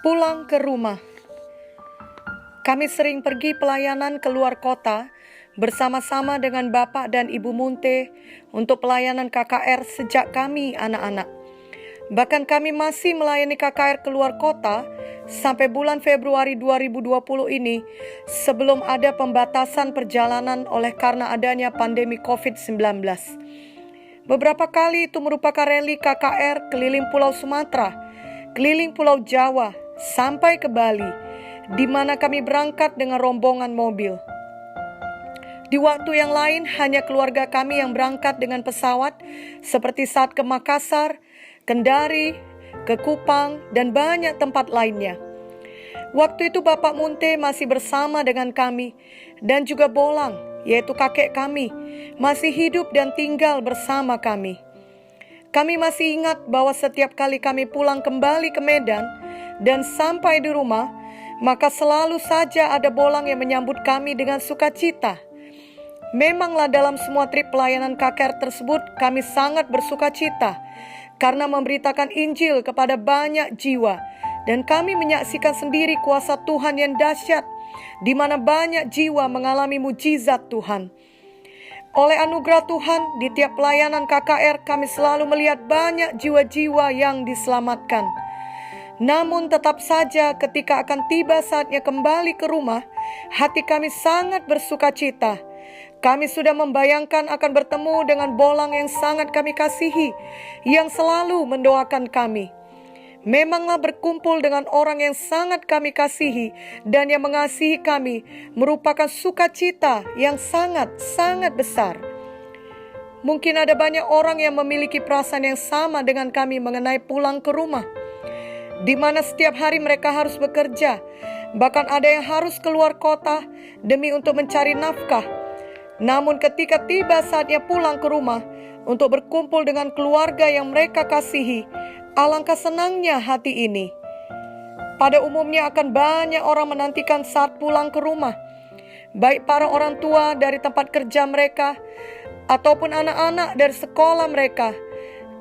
Pulang ke rumah. Kami sering pergi pelayanan keluar kota bersama-sama dengan Bapak dan Ibu Munte untuk pelayanan KKR sejak kami anak-anak. Bahkan kami masih melayani KKR keluar kota sampai bulan Februari 2020 ini sebelum ada pembatasan perjalanan oleh karena adanya pandemi COVID-19. Beberapa kali itu merupakan rally KKR keliling Pulau Sumatera, keliling Pulau Jawa, sampai ke Bali, di mana kami berangkat dengan rombongan mobil. Di waktu yang lain hanya keluarga kami yang berangkat dengan pesawat, seperti saat ke Makassar, Kendari, ke Kupang, dan banyak tempat lainnya. Waktu itu Bapak Munte masih bersama dengan kami, dan juga Bolang, yaitu kakek kami, masih hidup dan tinggal bersama kami. Kami masih ingat bahwa setiap kali kami pulang kembali ke Medan dan sampai di rumah, maka selalu saja ada Bolang yang menyambut kami dengan sukacita. Memanglah dalam semua trip pelayanan KKR tersebut kami sangat bersukacita karena memberitakan Injil kepada banyak jiwa, dan kami menyaksikan sendiri kuasa Tuhan yang dahsyat di mana banyak jiwa mengalami mujizat Tuhan. Oleh anugerah Tuhan, di tiap pelayanan KKR kami selalu melihat banyak jiwa-jiwa yang diselamatkan. Namun tetap saja ketika akan tiba saatnya kembali ke rumah, hati kami sangat bersukacita. Kami sudah membayangkan akan bertemu dengan Bolang yang sangat kami kasihi, yang selalu mendoakan kami. Memanglah berkumpul dengan orang yang sangat kami kasihi dan yang mengasihi kami merupakan sukacita yang sangat-sangat besar. Mungkin ada banyak orang yang memiliki perasaan yang sama dengan kami mengenai pulang ke rumah, di mana setiap hari mereka harus bekerja, bahkan ada yang harus keluar kota demi untuk mencari nafkah. Namun ketika tiba saatnya pulang ke rumah untuk berkumpul dengan keluarga yang mereka kasihi, alangkah senangnya hati ini. Pada umumnya akan banyak orang menantikan saat pulang ke rumah, baik para orang tua dari tempat kerja mereka, ataupun anak-anak dari sekolah mereka.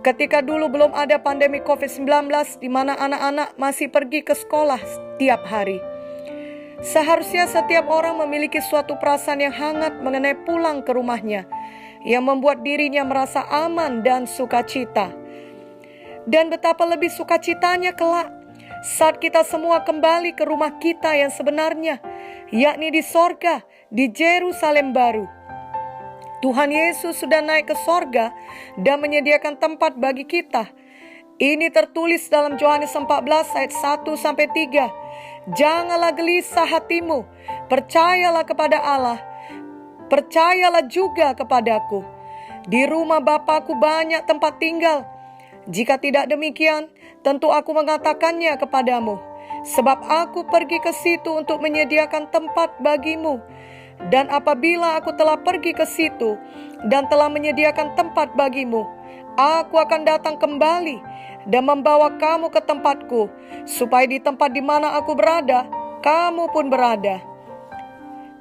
Ketika dulu belum ada pandemi COVID-19 di mana anak-anak masih pergi ke sekolah setiap hari. Seharusnya setiap orang memiliki suatu perasaan yang hangat mengenai pulang ke rumahnya, yang membuat dirinya merasa aman dan sukacita. Dan betapa lebih sukacitanya kelak saat kita semua kembali ke rumah kita yang sebenarnya, yakni di sorga, di Yerusalem baru. Tuhan Yesus sudah naik ke sorga dan menyediakan tempat bagi kita. Ini tertulis dalam Yohanes 14 ayat 1-3. Janganlah gelisah hatimu, percayalah kepada Allah, percayalah juga kepadaku. Di rumah Bapa-Ku banyak tempat tinggal. Jika tidak demikian, tentu aku mengatakannya kepadamu. Sebab aku pergi ke situ untuk menyediakan tempat bagimu. Dan apabila aku telah pergi ke situ dan telah menyediakan tempat bagimu, aku akan datang kembali dan membawa kamu ke tempatku, supaya di tempat di mana aku berada, kamu pun berada.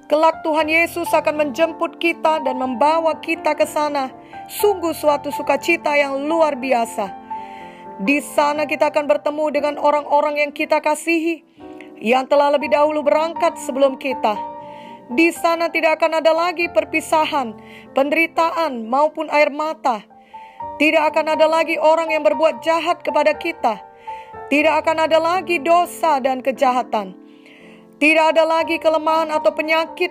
Kelak Tuhan Yesus akan menjemput kita dan membawa kita ke sana. Sungguh suatu sukacita yang luar biasa. Di sana kita akan bertemu dengan orang-orang yang kita kasihi, yang telah lebih dahulu berangkat sebelum kita. Di sana tidak akan ada lagi perpisahan, penderitaan maupun air mata. Tidak akan ada lagi orang yang berbuat jahat kepada kita. Tidak akan ada lagi dosa dan kejahatan. Tidak ada lagi kelemahan atau penyakit,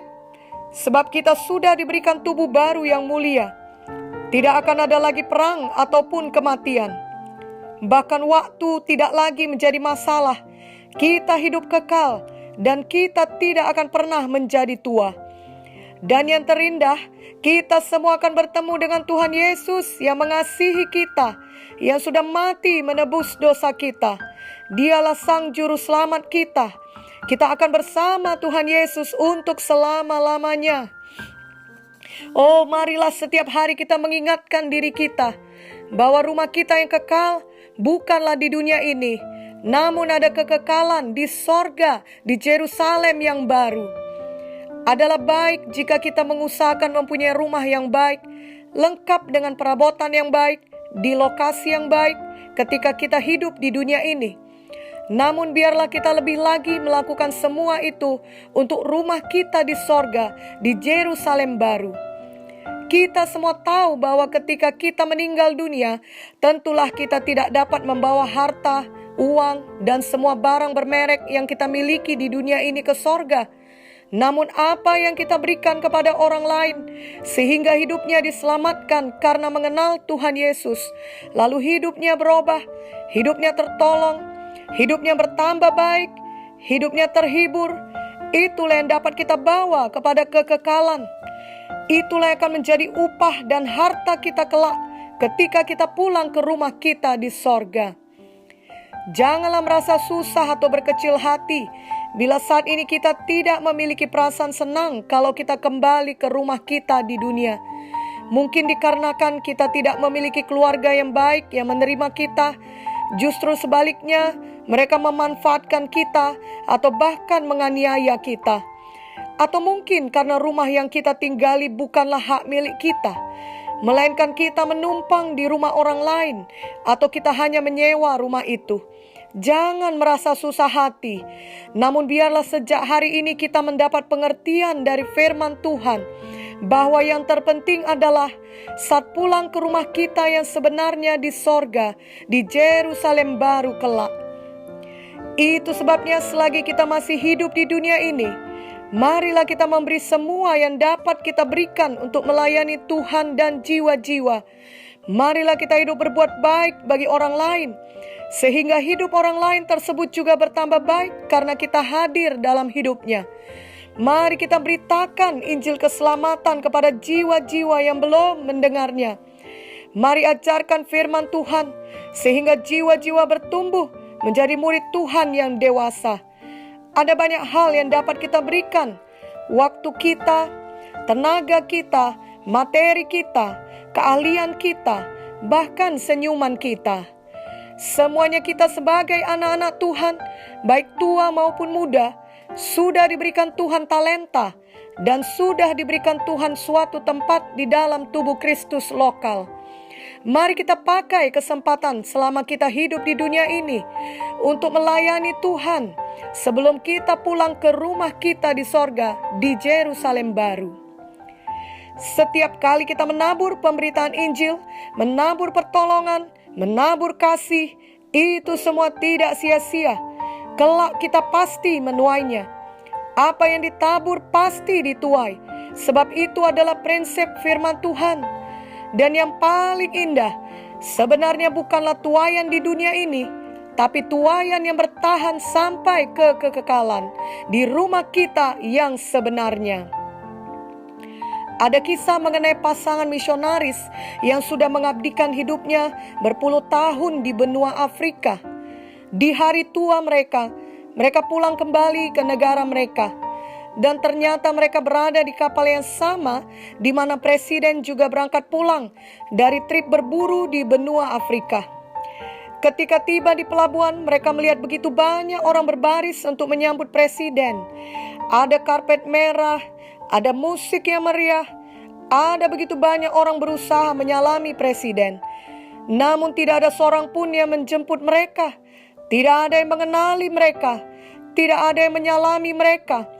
sebab kita sudah diberikan tubuh baru yang mulia. Tidak akan ada lagi perang ataupun kematian. Bahkan waktu tidak lagi menjadi masalah. Kita hidup kekal dan kita tidak akan pernah menjadi tua. Dan yang terindah, kita semua akan bertemu dengan Tuhan Yesus yang mengasihi kita, yang sudah mati menebus dosa kita. Dialah Sang Juru Selamat kita. Kita akan bersama Tuhan Yesus untuk selama-lamanya. Oh, marilah setiap hari kita mengingatkan diri kita bahwa rumah kita yang kekal bukanlah di dunia ini, namun ada kekekalan di sorga, di Yerusalem yang baru. Adalah baik jika kita mengusahakan mempunyai rumah yang baik, lengkap dengan perabotan yang baik, di lokasi yang baik ketika kita hidup di dunia ini. Namun biarlah kita lebih lagi melakukan semua itu untuk rumah kita di sorga, di Yerusalem baru. Kita semua tahu bahwa ketika kita meninggal dunia, tentulah kita tidak dapat membawa harta, uang, dan semua barang bermerek yang kita miliki di dunia ini ke sorga. Namun apa yang kita berikan kepada orang lain, sehingga hidupnya diselamatkan karena mengenal Tuhan Yesus, lalu hidupnya berubah, hidupnya tertolong, hidupnya bertambah baik, hidupnya terhibur, itulah yang dapat kita bawa kepada kekekalan. Itulah yang akan menjadi upah dan harta kita kelak ketika kita pulang ke rumah kita di sorga. Janganlah merasa susah atau berkecil hati bila saat ini kita tidak memiliki perasaan senang kalau kita kembali ke rumah kita di dunia. Mungkin dikarenakan kita tidak memiliki keluarga yang baik yang menerima kita. Justru sebaliknya, mereka memanfaatkan kita atau bahkan menganiaya kita. Atau mungkin karena rumah yang kita tinggali bukanlah hak milik kita, melainkan kita menumpang di rumah orang lain, atau kita hanya menyewa rumah itu. Jangan merasa susah hati, namun biarlah sejak hari ini kita mendapat pengertian dari firman Tuhan, bahwa yang terpenting adalah saat pulang ke rumah kita yang sebenarnya di sorga, di Yerusalem baru kelak. Itu sebabnya selagi kita masih hidup di dunia ini, marilah kita memberi semua yang dapat kita berikan untuk melayani Tuhan dan jiwa-jiwa. Marilah kita hidup berbuat baik bagi orang lain, sehingga hidup orang lain tersebut juga bertambah baik karena kita hadir dalam hidupnya. Mari kita beritakan Injil keselamatan kepada jiwa-jiwa yang belum mendengarnya. Mari ajarkan firman Tuhan, sehingga jiwa-jiwa bertumbuh menjadi murid Tuhan yang dewasa. Ada banyak hal yang dapat kita berikan. Waktu kita, tenaga kita, materi kita, keahlian kita, bahkan senyuman kita. Semuanya kita sebagai anak-anak Tuhan, baik tua maupun muda, sudah diberikan Tuhan talenta dan sudah diberikan Tuhan suatu tempat di dalam tubuh Kristus lokal. Mari kita pakai kesempatan selama kita hidup di dunia ini untuk melayani Tuhan sebelum kita pulang ke rumah kita di sorga, di Yerusalem baru. Setiap kali kita menabur pemberitaan Injil, menabur pertolongan, menabur kasih, itu semua tidak sia-sia. Kelak kita pasti menuainya. Apa yang ditabur pasti dituai, sebab itu adalah prinsip firman Tuhan. Dan yang paling indah, sebenarnya bukanlah tuaian di dunia ini, tapi tuaian yang bertahan sampai ke kekekalan di rumah kita yang sebenarnya. Ada kisah mengenai pasangan misionaris yang sudah mengabdikan hidupnya berpuluh tahun di benua Afrika. Di hari tua mereka pulang kembali ke negara mereka. Dan ternyata mereka berada di kapal yang sama di mana presiden juga berangkat pulang dari trip berburu di benua Afrika. Ketika tiba di pelabuhan, mereka melihat begitu banyak orang berbaris untuk menyambut presiden. Ada karpet merah, ada musik yang meriah, ada begitu banyak orang berusaha menyalami presiden. Namun tidak ada seorang pun yang menjemput mereka. Tidak ada yang mengenali mereka. Tidak ada yang menyalami mereka.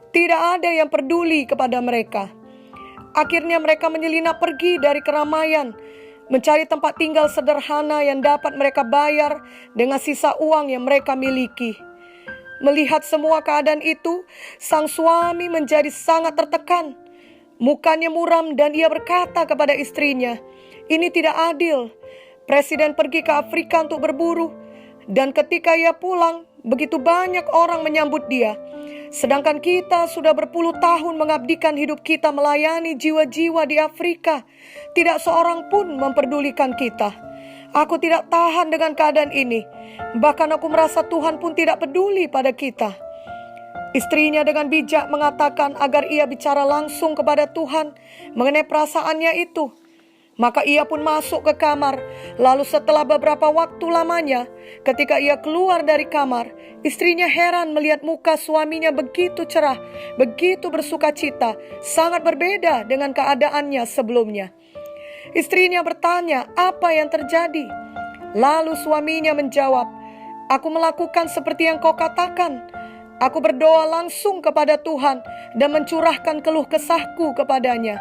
Tidak ada yang peduli kepada mereka. Akhirnya mereka menyelinap pergi dari keramaian, mencari tempat tinggal sederhana yang dapat mereka bayar dengan sisa uang yang mereka miliki. Melihat semua keadaan itu, sang suami menjadi sangat tertekan. Mukanya muram dan ia berkata kepada istrinya, "Ini tidak adil. Presiden pergi ke Afrika untuk berburu, dan ketika ia pulang, begitu banyak orang menyambut dia. Sedangkan kita sudah berpuluh tahun mengabdikan hidup kita melayani jiwa-jiwa di Afrika. Tidak seorang pun memperdulikan kita. Aku tidak tahan dengan keadaan ini. Bahkan aku merasa Tuhan pun tidak peduli pada kita." Istrinya dengan bijak mengatakan agar ia bicara langsung kepada Tuhan mengenai perasaannya itu. Maka ia pun masuk ke kamar. Lalu setelah beberapa waktu lamanya, ketika ia keluar dari kamar, istrinya heran melihat muka suaminya begitu cerah, begitu bersukacita, sangat berbeda dengan keadaannya sebelumnya. Istrinya bertanya, apa yang terjadi? Lalu suaminya menjawab, Aku melakukan seperti yang kau katakan. Aku berdoa langsung kepada Tuhan dan mencurahkan keluh kesahku kepadanya.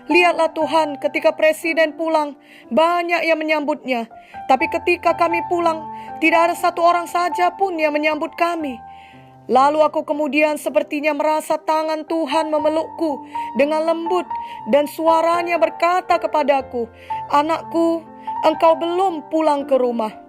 Lihatlah Tuhan, ketika presiden pulang, banyak yang menyambutnya. Tapi ketika kami pulang, tidak ada satu orang saja pun yang menyambut kami. Lalu aku kemudian sepertinya merasa tangan Tuhan memelukku dengan lembut, dan suaranya berkata kepadaku, "Anakku, engkau belum pulang ke rumah."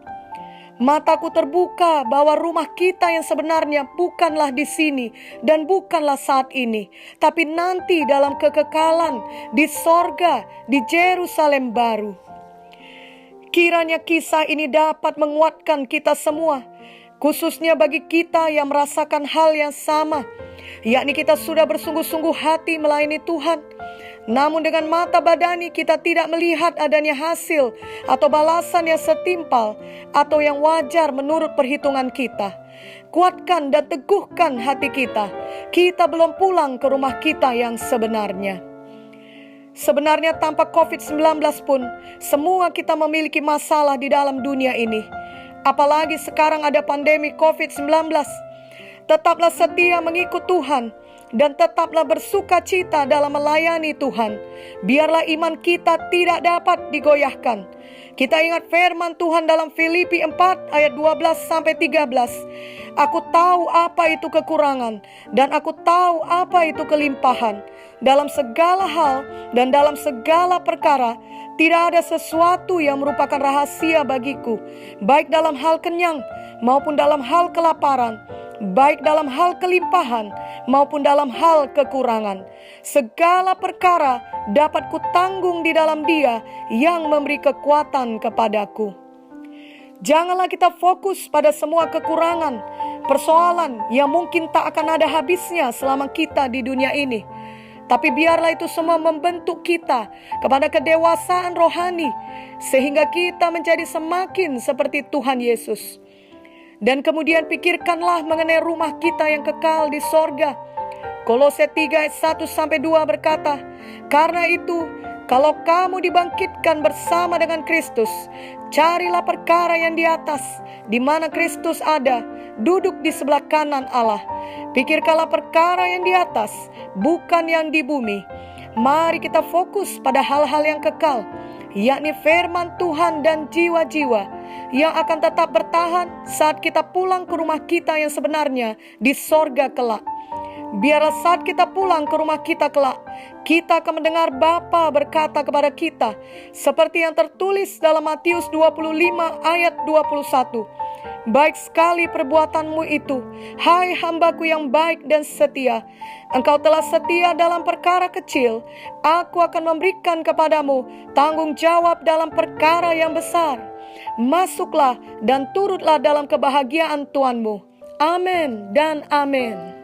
Mataku terbuka bahwa rumah kita yang sebenarnya bukanlah di sini dan bukanlah saat ini, tapi nanti dalam kekekalan di sorga, di Yerusalem baru. Kiranya kisah ini dapat menguatkan kita semua, khususnya bagi kita yang merasakan hal yang sama, yakni kita sudah bersungguh-sungguh hati melayani Tuhan. Namun dengan mata badani kita tidak melihat adanya hasil atau balasan yang setimpal atau yang wajar menurut perhitungan kita. Kuatkan dan teguhkan hati kita. Kita belum pulang ke rumah kita yang sebenarnya. Sebenarnya tanpa COVID-19 pun, semua kita memiliki masalah di dalam dunia ini. Apalagi sekarang ada pandemi COVID-19. Tetaplah setia mengikut Tuhan dan tetaplah bersuka cita dalam melayani Tuhan. Biarlah iman kita tidak dapat digoyahkan. Kita ingat firman Tuhan dalam Filipi 4 ayat 12-13. Aku tahu apa itu kekurangan dan aku tahu apa itu kelimpahan. Dalam segala hal dan dalam segala perkara, tidak ada sesuatu yang merupakan rahasia bagiku, baik dalam hal kenyang maupun dalam hal kelaparan, baik dalam hal kelimpahan maupun dalam hal kekurangan. Segala perkara dapat kutanggung di dalam Dia yang memberi kekuatan kepadaku. Janganlah kita fokus pada semua kekurangan, persoalan yang mungkin tak akan ada habisnya selama kita di dunia ini. Tapi biarlah itu semua membentuk kita kepada kedewasaan rohani, sehingga kita menjadi semakin seperti Tuhan Yesus. Dan kemudian pikirkanlah mengenai rumah kita yang kekal di sorga. Kolose 3 ayat 1-2 berkata, "Karena itu, kalau kamu dibangkitkan bersama dengan Kristus, carilah perkara yang di atas, di mana Kristus ada, duduk di sebelah kanan Allah. Pikirkanlah perkara yang di atas, bukan yang di bumi." Mari kita fokus pada hal-hal yang kekal, yakni firman Tuhan dan jiwa-jiwa yang akan tetap bertahan saat kita pulang ke rumah kita yang sebenarnya di sorga kelak. Biarlah saat kita pulang ke rumah kita kelak, kita akan mendengar Bapa berkata kepada kita, seperti yang tertulis dalam Matius 25 ayat 21. "Baik sekali perbuatanmu itu, hai hambaku yang baik dan setia. Engkau telah setia dalam perkara kecil, aku akan memberikan kepadamu tanggung jawab dalam perkara yang besar. Masuklah dan turutlah dalam kebahagiaan Tuhanmu." Amin dan amin.